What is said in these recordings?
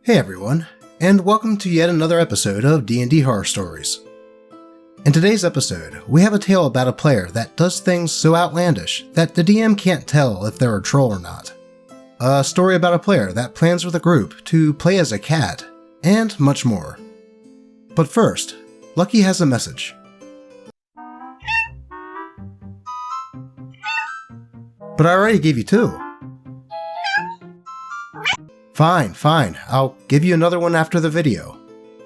Hey everyone, and welcome to yet another episode of D&D Horror Stories. In today's episode, we have a tale about a player that does things so outlandish that the DM can't tell if they're a troll or not. A story about a player that plans with a group to play as a cat, and much more. But first, Lucky has a message. But I already gave you two. Fine, I'll give you another one after the video.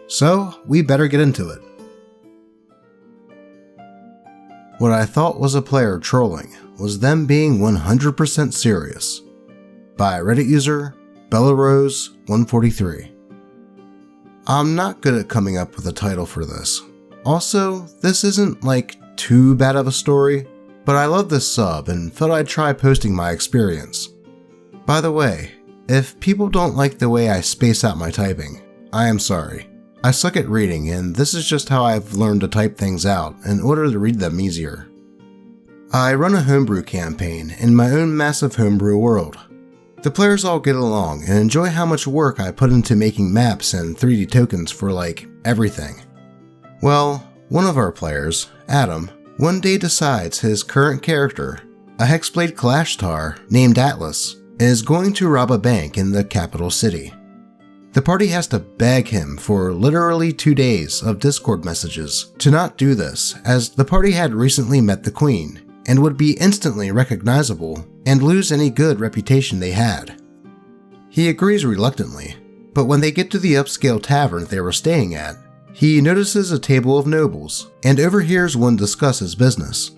So, we better get into it. What I thought was a player trolling was them being 100% serious. By Reddit user BellaRose143. I'm not good at coming up with a title for this. Also, this isn't like too bad of a story, but I love this sub and thought I'd try posting my experience. By the way, if people don't like the way I space out my typing, I am sorry. I suck at reading, and this is just how I've learned to type things out in order to read them easier. I run a homebrew campaign in my own massive homebrew world. The players all get along and enjoy how much work I put into making maps and 3D tokens for like everything. Well, one of our players, Adam, one day decides his current character, a Hexblade Kalashtar named Atlas, is going to rob a bank in the capital city. The party has to beg him for literally 2 days of Discord messages to not do this, as the party had recently met the Queen and would be instantly recognizable and lose any good reputation they had. He agrees reluctantly, but when they get to the upscale tavern they were staying at, he notices a table of nobles and overhears one discuss his business.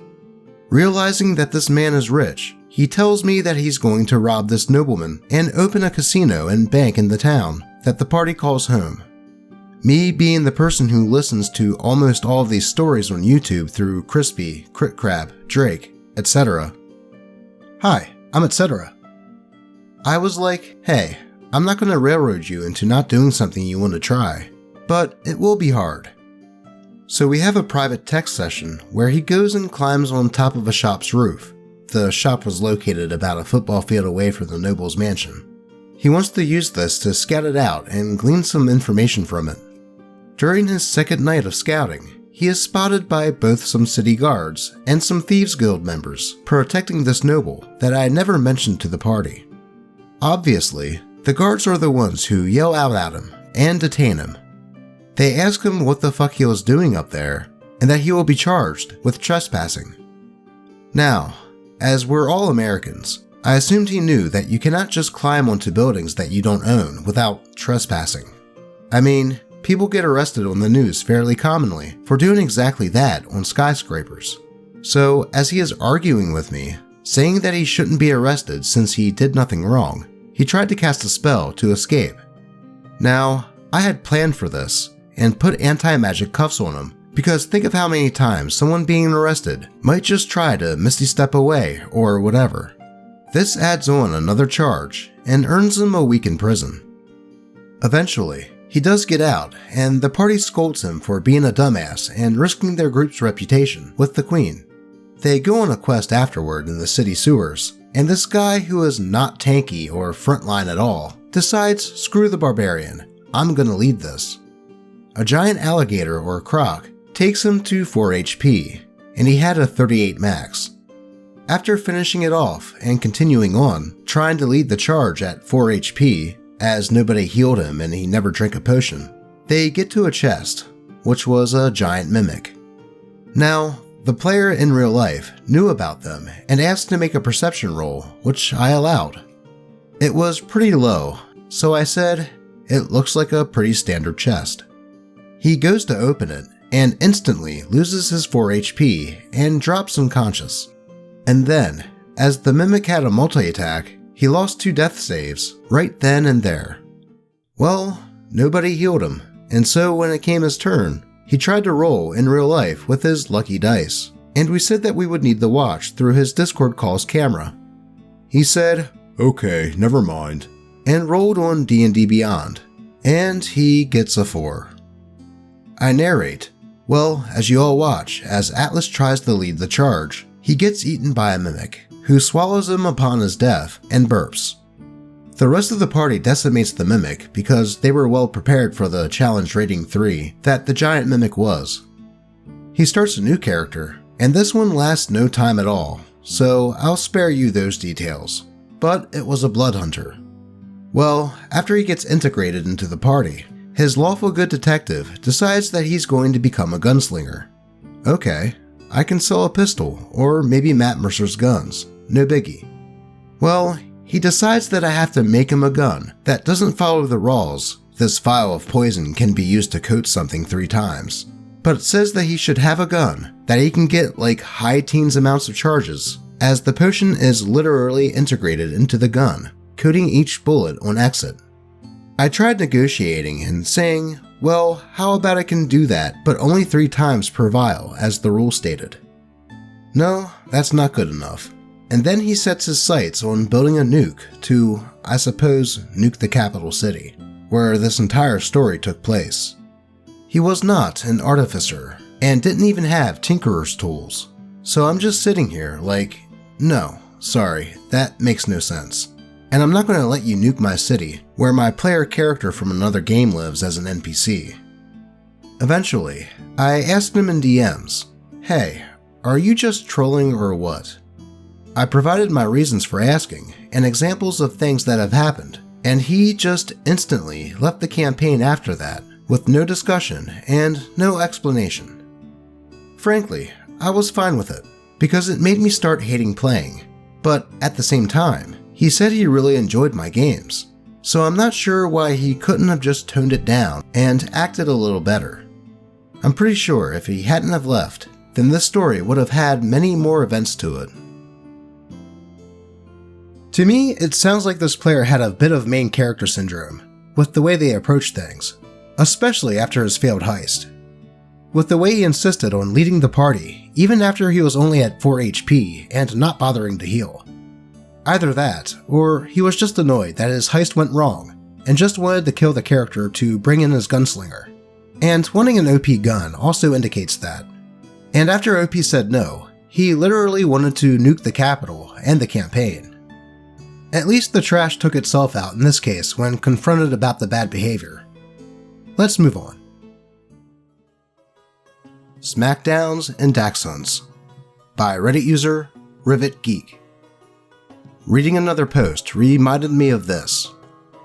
Realizing that this man is rich, he tells me that he's going to rob this nobleman and open a casino and bank in the town that the party calls home. Me being the person who listens to almost all of these stories on YouTube through Crispy, Crit Crab, Drake, etc. Hi, I'm etc. I was like, hey, I'm not going to railroad you into not doing something you want to try, but it will be hard. So we have a private text session where he goes and climbs on top of a shop's roof. The shop was located about a football field away from the noble's mansion. He wants to use this to scout it out and glean some information from it. During his second night of scouting, he is spotted by both some city guards and some Thieves Guild members protecting this noble that I never mentioned to the party. Obviously, the guards are the ones who yell out at him and detain him. They ask him what the fuck he was doing up there and that he will be charged with trespassing. Now, as we're all Americans, I assumed he knew that you cannot just climb onto buildings that you don't own without trespassing. I mean, people get arrested on the news fairly commonly for doing exactly that on skyscrapers. So, as he is arguing with me, saying that he shouldn't be arrested since he did nothing wrong, he tried to cast a spell to escape. Now, I had planned for this and put anti-magic cuffs on him, because think of how many times someone being arrested might just try to misty step away or whatever. This adds on another charge and earns him a week in prison. Eventually, he does get out and the party scolds him for being a dumbass and risking their group's reputation with the Queen. They go on a quest afterward in the city sewers, and this guy who is not tanky or frontline at all decides, screw the barbarian, I'm gonna lead this. A giant alligator or croc takes him to 4 HP, and he had a 38 max. After finishing it off and continuing on, trying to lead the charge at 4 HP, as nobody healed him and he never drank a potion, they get to a chest, which was a giant mimic. Now, the player in real life knew about them and asked to make a perception roll, which I allowed. It was pretty low, so I said, it looks like a pretty standard chest. He goes to open it and instantly loses his 4 HP and drops unconscious. And then, as the mimic had a multi-attack, he lost 2 death saves right then and there. Well, nobody healed him, and so when it came his turn, he tried to roll in real life with his lucky dice, and we said that we would need the watch through his Discord call's camera. He said, okay, never mind, and rolled on D&D Beyond, and he gets a 4. I narrate, well, as you all watch, as Atlas tries to lead the charge, he gets eaten by a mimic, who swallows him upon his death and burps. The rest of the party decimates the mimic because they were well prepared for the challenge rating 3 that the giant mimic was. He starts a new character, and this one lasts no time at all, so I'll spare you those details. But it was a blood hunter. Well, after he gets integrated into the party, his lawful good detective decides that he's going to become a gunslinger. Okay, I can sell a pistol, or maybe Matt Mercer's guns, no biggie. Well, he decides that I have to make him a gun that doesn't follow the rules. This vial of poison can be used to coat something 3 times. But it says that he should have a gun that he can get like high teens amounts of charges, as the potion is literally integrated into the gun, coating each bullet on exit. I tried negotiating and saying, well, how about I can do that, but only 3 times per vial, as the rule stated. No, that's not good enough. And then he sets his sights on building a nuke to, I suppose, nuke the capital city, where this entire story took place. He was not an artificer, and didn't even have tinkerer's tools. So I'm just sitting here like, no, sorry, that makes no sense. And I'm not going to let you nuke my city, where my player character from another game lives as an NPC. Eventually, I asked him in DMs, hey, are you just trolling or what? I provided my reasons for asking, and examples of things that have happened, and he just instantly left the campaign after that, with no discussion and no explanation. Frankly, I was fine with it, because it made me start hating playing, but at the same time, he said he really enjoyed my games, so I'm not sure why he couldn't have just toned it down and acted a little better. I'm pretty sure if he hadn't have left, then this story would have had many more events to it. To me, it sounds like this player had a bit of main character syndrome, with the way they approached things, especially after his failed heist. With the way he insisted on leading the party, even after he was only at 4 HP and not bothering to heal. Either that, or he was just annoyed that his heist went wrong, and just wanted to kill the character to bring in his gunslinger. And wanting an OP gun also indicates that. And after OP said no, he literally wanted to nuke the capital and the campaign. At least the trash took itself out in this case when confronted about the bad behavior. Let's move on. Smackdowns and Dachshunds by Reddit user Rivet Geek. Reading another post reminded me of this.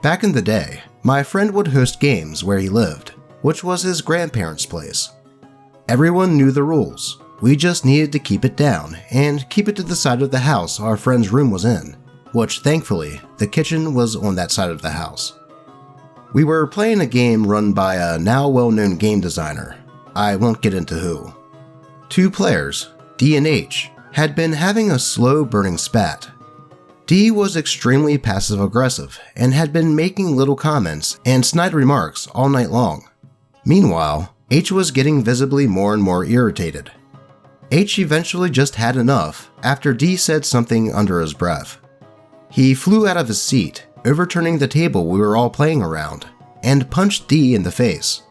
Back in the day, my friend would host games where he lived, which was his grandparents' place. Everyone knew the rules. We just needed to keep it down and keep it to the side of the house our friend's room was in, which thankfully, the kitchen was on that side of the house. We were playing a game run by a now well-known game designer. I won't get into who. 2 players, D and H, had been having a slow burning spat. D was extremely passive-aggressive and had been making little comments and snide remarks all night long. Meanwhile, H was getting visibly more and more irritated. H eventually just had enough after D said something under his breath. He flew out of his seat, overturning the table we were all playing around, and punched D in the face.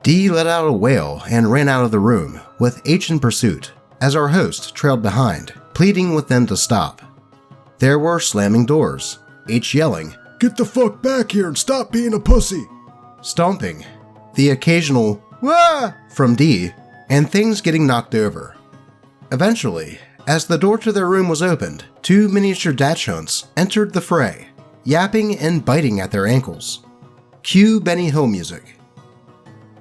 D let out a wail and ran out of the room, with H in pursuit, as our host trailed behind, pleading with them to stop. There were slamming doors, H yelling, "Get the fuck back here and stop being a pussy!" Stomping, the occasional "Wah!" from D, and things getting knocked over. Eventually, as the door to their room was opened, 2 miniature Dachshunds entered the fray, yapping and biting at their ankles. Cue Benny Hill music.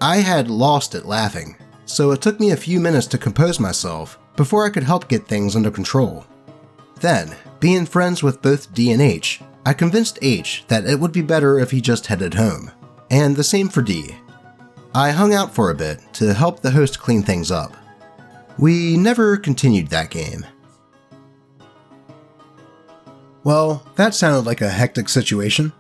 I had lost it laughing, so it took me a few minutes to compose myself before I could help get things under control. Then, being friends with both D and H, I convinced H that it would be better if he just headed home, and the same for D. I hung out for a bit to help the host clean things up. We never continued that game. Well, that sounded like a hectic situation.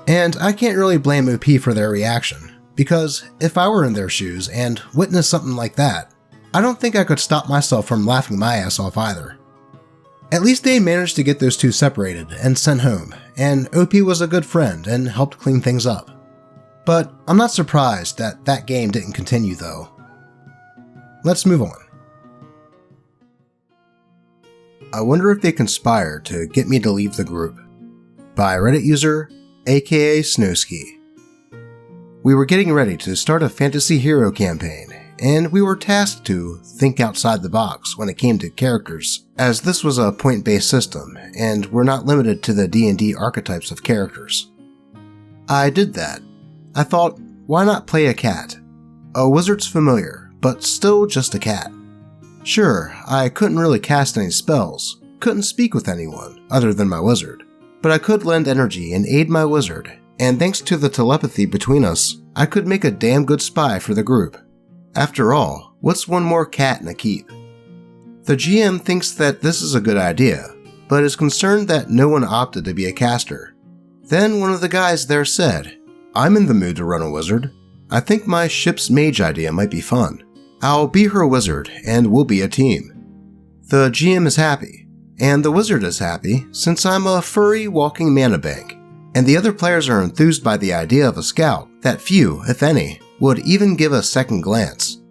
And I can't really blame OP for their reaction, because if I were in their shoes and witnessed something like that, I don't think I could stop myself from laughing my ass off either. At least they managed to get those 2 separated and sent home, and OP was a good friend and helped clean things up. But I'm not surprised that that game didn't continue though. Let's move on. I wonder if they conspired to get me to leave the group. by Reddit user aka Snowski. We were getting ready to start a fantasy hero campaign, and we were tasked to think outside the box when it came to characters, as this was a point-based system, and we're not limited to the D&D archetypes of characters. I did that. I thought, why not play a cat? A wizard's familiar, but still just a cat. Sure, I couldn't really cast any spells, couldn't speak with anyone other than my wizard, but I could lend energy and aid my wizard, and thanks to the telepathy between us, I could make a damn good spy for the group. After all, what's one more cat in a keep? The GM thinks that this is a good idea, but is concerned that no one opted to be a caster. Then one of the guys there said, "I'm in the mood to run a wizard. I think my ship's mage idea might be fun. I'll be her wizard, and we'll be a team." The GM is happy, and the wizard is happy since I'm a furry walking mana bank, and the other players are enthused by the idea of a scout that few, if any, would even give a second glance.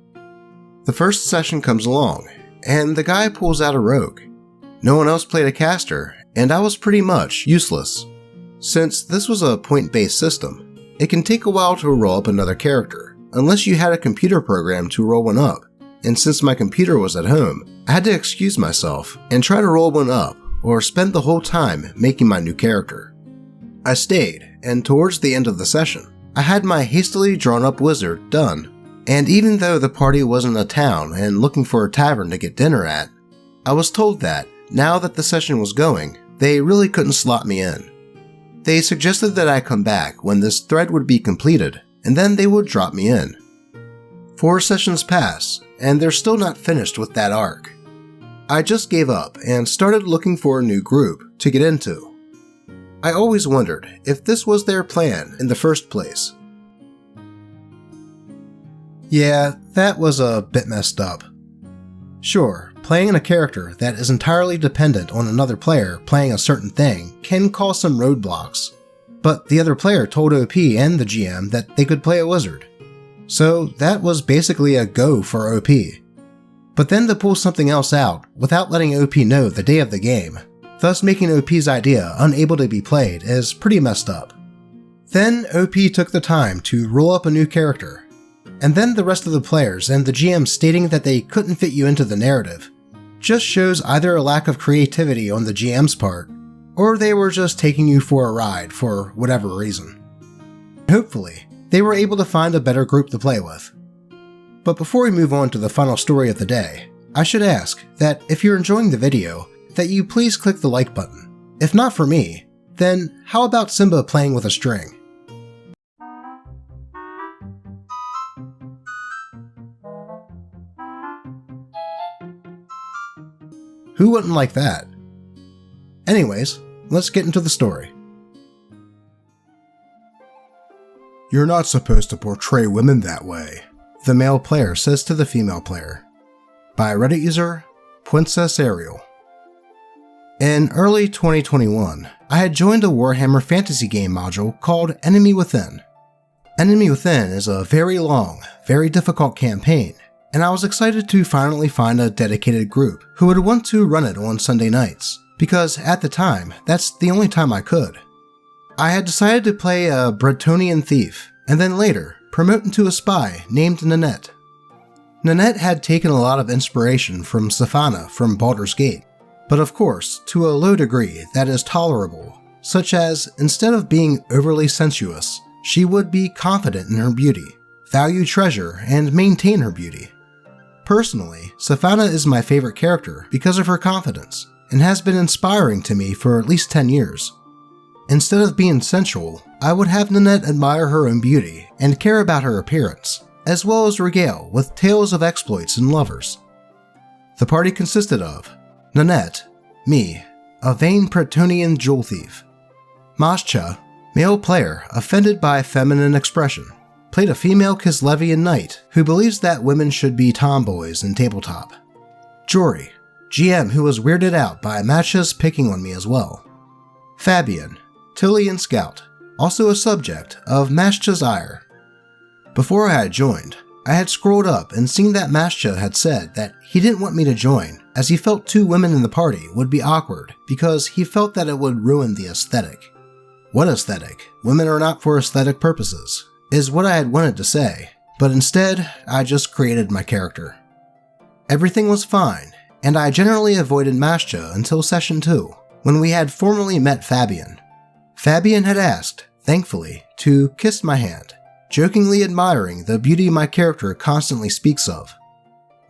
The first session comes along, and the guy pulls out a rogue. No one else played a caster, and I was pretty much useless. Since this was a point-based system, it can take a while to roll up another character, unless you had a computer program to roll one up, and since my computer was at home, I had to excuse myself and try to roll one up or spend the whole time making my new character. I stayed, and towards the end of the session, I had my hastily drawn up wizard done, and even though the party was in a town and looking for a tavern to get dinner at, I was told that, now that the session was going, they really couldn't slot me in. They suggested that I come back when this thread would be completed, and then they would drop me in. 4 sessions pass, and they're still not finished with that arc. I just gave up and started looking for a new group to get into. I always wondered if this was their plan in the first place. Yeah, that was a bit messed up. Sure, playing a character that is entirely dependent on another player playing a certain thing can cause some roadblocks, but the other player told OP and the GM that they could play a wizard. So that was basically a go for OP. But then to pull something else out without letting OP know the day of the game, thus making OP's idea unable to be played, is pretty messed up. Then OP took the time to roll up a new character, and then the rest of the players and the GM stating that they couldn't fit you into the narrative just shows either a lack of creativity on the GM's part, or they were just taking you for a ride for whatever reason. Hopefully, they were able to find a better group to play with. But before we move on to the final story of the day, I should ask that if you're enjoying the video, that you please click the like button. If not for me, then how about Simba playing with a string? Who wouldn't like that? Anyways, let's get into the story. "You're not supposed to portray women that way," the male player says to the female player. By Reddit user Princess Ariel. In early 2021, I had joined a Warhammer fantasy game module called Enemy Within. Enemy Within is a very long, very difficult campaign, and I was excited to finally find a dedicated group who would want to run it on Sunday nights, because at the time, that's the only time I could. I had decided to play a Bretonian thief, and then later promote into a spy named Nanette. Nanette had taken a lot of inspiration from Safana from Baldur's Gate, but of course to a low degree that is tolerable, such as instead of being overly sensuous, she would be confident in her beauty, value treasure, and maintain her beauty. Personally, Safana is my favorite character because of her confidence, and has been inspiring to me for at least 10 years. Instead of being sensual, I would have Nanette admire her own beauty and care about her appearance, as well as regale with tales of exploits and lovers. The party consisted of Nanette, me, a vain Bretonian jewel thief; Mascha, male player offended by feminine expression, played a female Kislevian knight who believes that women should be tomboys in tabletop; Jory, GM who was weirded out by Mascha's picking on me as well; Fabian, Tillian scout, also a subject of Mascha's ire. Before I had joined, I had scrolled up and seen that Mascha had said that he didn't want me to join as he felt 2 women in the party would be awkward because he felt that it would ruin the aesthetic. What aesthetic? Women are not for aesthetic purposes, is what I had wanted to say, but instead, I just created my character. Everything was fine, and I generally avoided Mascha until session 2, when we had formally met Fabian. Fabian had asked, thankfully, to kiss my hand, jokingly admiring the beauty my character constantly speaks of.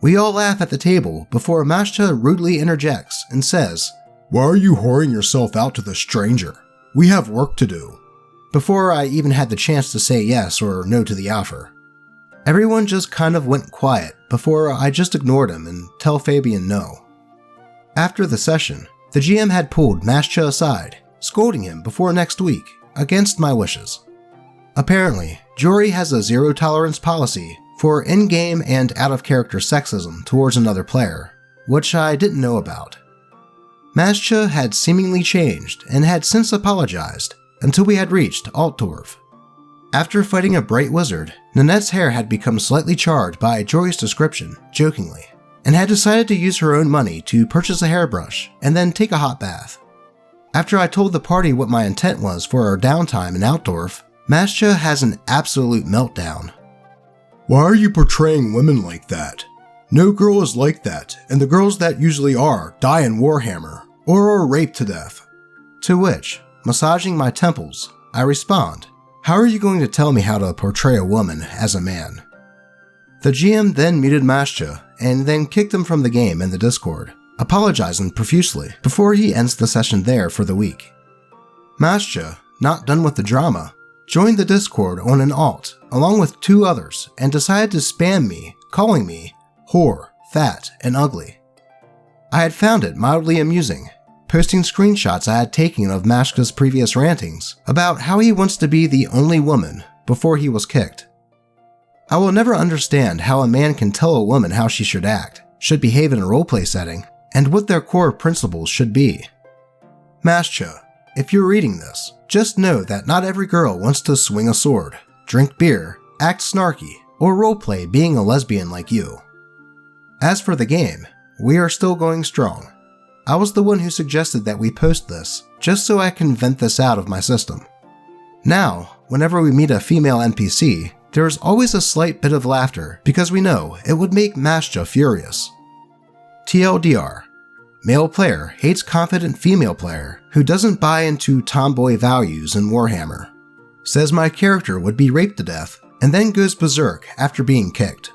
We all laugh at the table before Mascha rudely interjects and says, "Why are you whoring yourself out to the stranger? We have work to do," before I even had the chance to say yes or no to the offer. Everyone just kind of went quiet before I just ignored him and tell Fabian no. After the session, the GM had pulled Mascha aside, scolding him before next week, against my wishes. Apparently, Jory has a zero-tolerance policy for in-game and out-of-character sexism towards another player, which I didn't know about. Mascha had seemingly changed and had since apologized until we had reached Altdorf. After fighting a bright wizard, Nanette's hair had become slightly charred by Jory's description, jokingly, and had decided to use her own money to purchase a hairbrush and then take a hot bath. After I told the party what my intent was for our downtime in Altdorf, Mascha has an absolute meltdown. "Why are you portraying women like that? No girl is like that, and the girls that usually are die in Warhammer, or are raped to death." To which, massaging my temples, I respond, "How are you going to tell me how to portray a woman as a man?" The GM then muted Mascha and then kicked him from the game in the Discord, apologizing profusely before he ends the session there for the week. Mascha, not done with the drama, joined the Discord on an alt along with 2 others and decided to spam me, calling me whore, fat, and ugly. I had found it mildly amusing, posting screenshots I had taken of Mascha's previous rantings about how he wants to be the only woman before he was kicked. I will never understand how a man can tell a woman how she should act, should behave in a roleplay setting, and what their core principles should be. Mascha, if you're reading this, just know that not every girl wants to swing a sword, drink beer, act snarky, or roleplay being a lesbian like you. As for the game, we are still going strong. I was the one who suggested that we post this, just so I can vent this out of my system. Now, whenever we meet a female NPC, there is always a slight bit of laughter because we know it would make Mascha furious. TLDR, male player hates confident female player who doesn't buy into tomboy values in Warhammer. Says my character would be raped to death and then goes berserk after being kicked.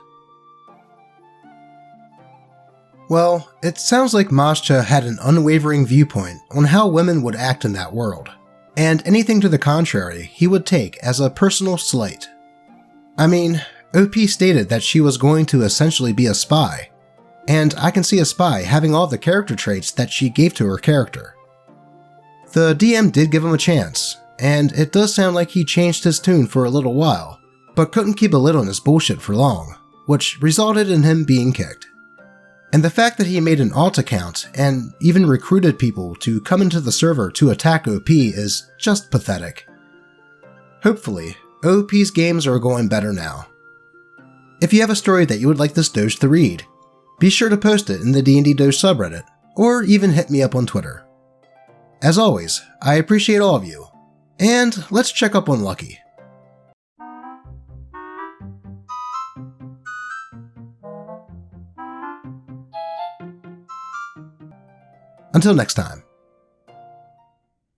Well, it sounds like Mascha had an unwavering viewpoint on how women would act in that world, and anything to the contrary he would take as a personal slight. I mean, OP stated that she was going to essentially be a spy, and I can see a spy having all the character traits that she gave to her character. The DM did give him a chance, and it does sound like he changed his tune for a little while, but couldn't keep a lid on his bullshit for long, which resulted in him being kicked. And the fact that he made an alt account and even recruited people to come into the server to attack OP is just pathetic. Hopefully, OP's games are going better now. If you have a story that you would like this Doge to read, be sure to post it in the d&Ddoge subreddit, or even hit me up on Twitter. As always, I appreciate all of you, and let's check up on Lucky. Until next time.